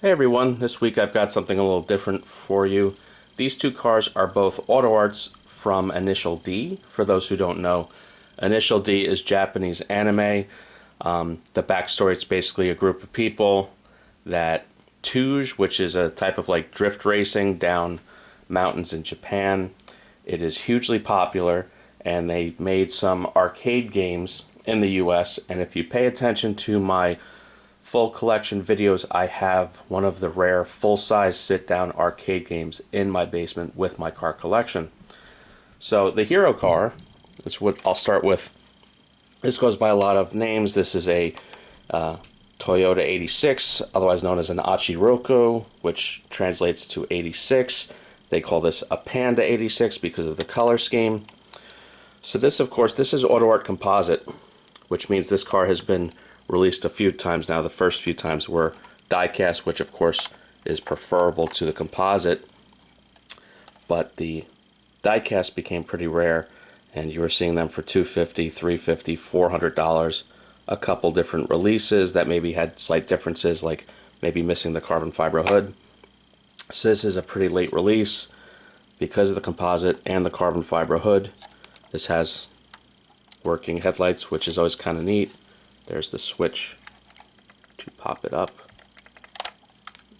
Hey everyone, this week I've got something a little different for you. These two cars are both Autoarts from Initial D. For those who don't know, Initial D is Japanese anime. The backstory, it's basically a group of people that Touge, which is a type of like drift racing down mountains in Japan. It is hugely popular, and they made some arcade games in the US, and if you pay attention to my full collection videos, I have one of the rare full-size sit-down arcade games in my basement with my car collection. So the hero car is what I'll start with. This goes by a lot of names. This is a Toyota 86, otherwise known as an Achiroku, which translates to 86. They call this a Panda 86 because of the color scheme. So this, of course, this is Autoart composite, which means this car has been released a few times now. The first few times were Diecast, which of course is preferable to the composite, but the Diecast became pretty rare, and you were seeing them for $250, $350, $400. A couple different releases that maybe had slight differences, like maybe missing the carbon fiber hood. So this is a pretty late release because of the composite and the carbon fiber hood. This has working headlights, which is always kind of neat. There's the switch to pop it up.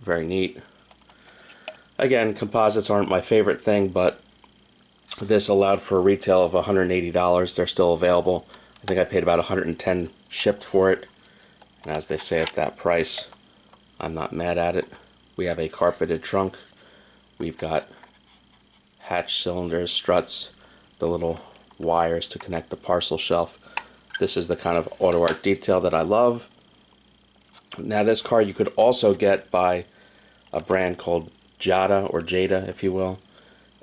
Very neat. Again, composites aren't my favorite thing, but this allowed for a retail of $180. They're still available. I think I paid about $110 shipped for it. And as they say, at that price, I'm not mad at it. We have a carpeted trunk. We've got hatch cylinders, struts, the little wires to connect the parcel shelf. This is the kind of Autoart detail that I love. Now this car you could also get by a brand called Jada, or Jada if you will.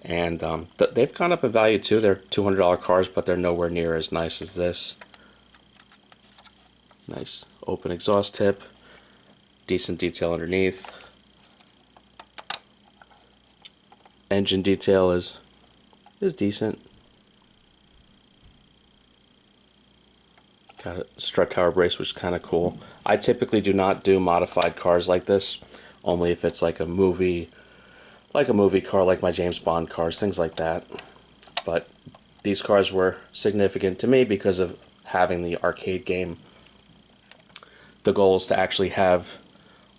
And they've gone up in value too. They're $200 cars, but they're nowhere near as nice as this. Nice open exhaust tip. Decent detail underneath. Engine detail is decent. Got a strut tower brace, which is kind of cool. I typically do not do modified cars like this, only if it's like a movie car, like my James Bond cars, things like that. But these cars were significant to me because of having the arcade game. The goal is to actually have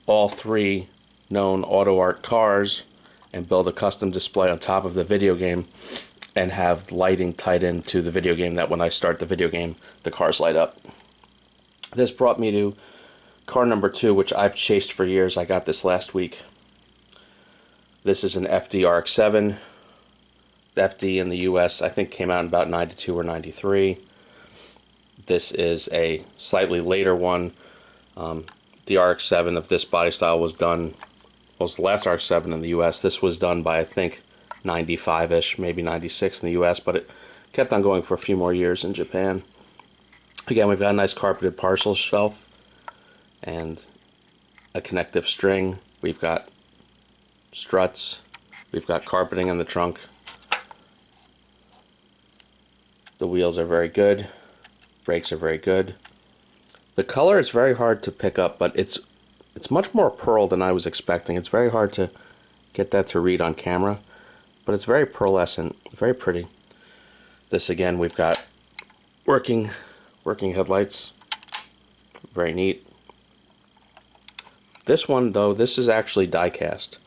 all three known Autoart cars and build a custom display on top of the video game and have lighting tied into the video game, that when I start the video game, the cars light up. This brought me to car number 2, which I've chased for years. I got this last week. This is an FD RX7. The FD in the US, I think, came out in about 92 or 93. This is a slightly later one. The RX-7 of this body style was done, was the last RX-7 in the US. This was done by, I think, 95-ish, maybe 96 in the US, but it kept on going for a few more years in Japan. Again, we've got a nice carpeted parcel shelf and a connective string. We've got struts. We've got carpeting in the trunk. The wheels are very good. Brakes are very good. The color is very hard to pick up, but it's much more pearl than I was expecting. It's very hard to get that to read on camera, but it's very pearlescent, very pretty. This again, we've got working headlights, very neat. This one though, this is actually Diecast,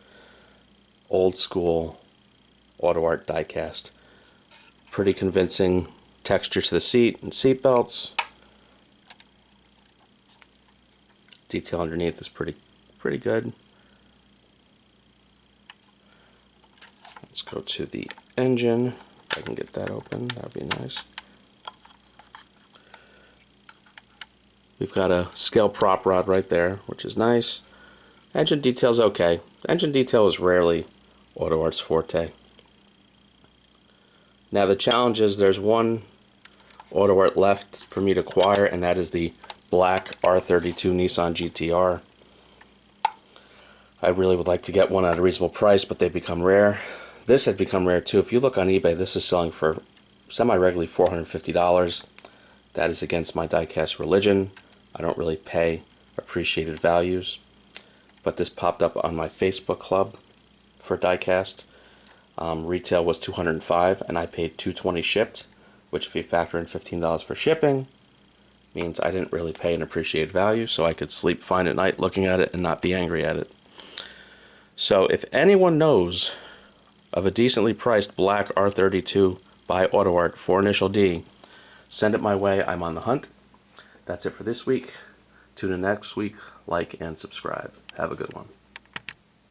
old school Autoart Diecast. Pretty convincing texture to the seat and seat belts. Detail underneath is pretty good. Let's go to the engine. If I can get that open, that would be nice. We've got a scale prop rod right there, which is nice. Engine detail's okay. Engine detail is rarely Autoart's forte. Now the challenge is there's one Autoart left for me to acquire, and that is the black R32 Nissan GTR. I really would like to get one at a reasonable price, but they've become rare. This had become rare too. If you look on eBay, this is selling for semi-regularly $450. That is against my diecast religion. I don't really pay appreciated values. but this popped up on my Facebook club for Diecast. Retail was $205 and I paid $220 shipped, which if you factor in $15 for shipping, means I didn't really pay an appreciated value, so I could sleep fine at night looking at it and not be angry at it. So if anyone knows of a decently priced black R32 by Autoart for initial D, send it my way. I'm on the hunt. That's it for this week. Tune in next week. Like and subscribe. Have a good one.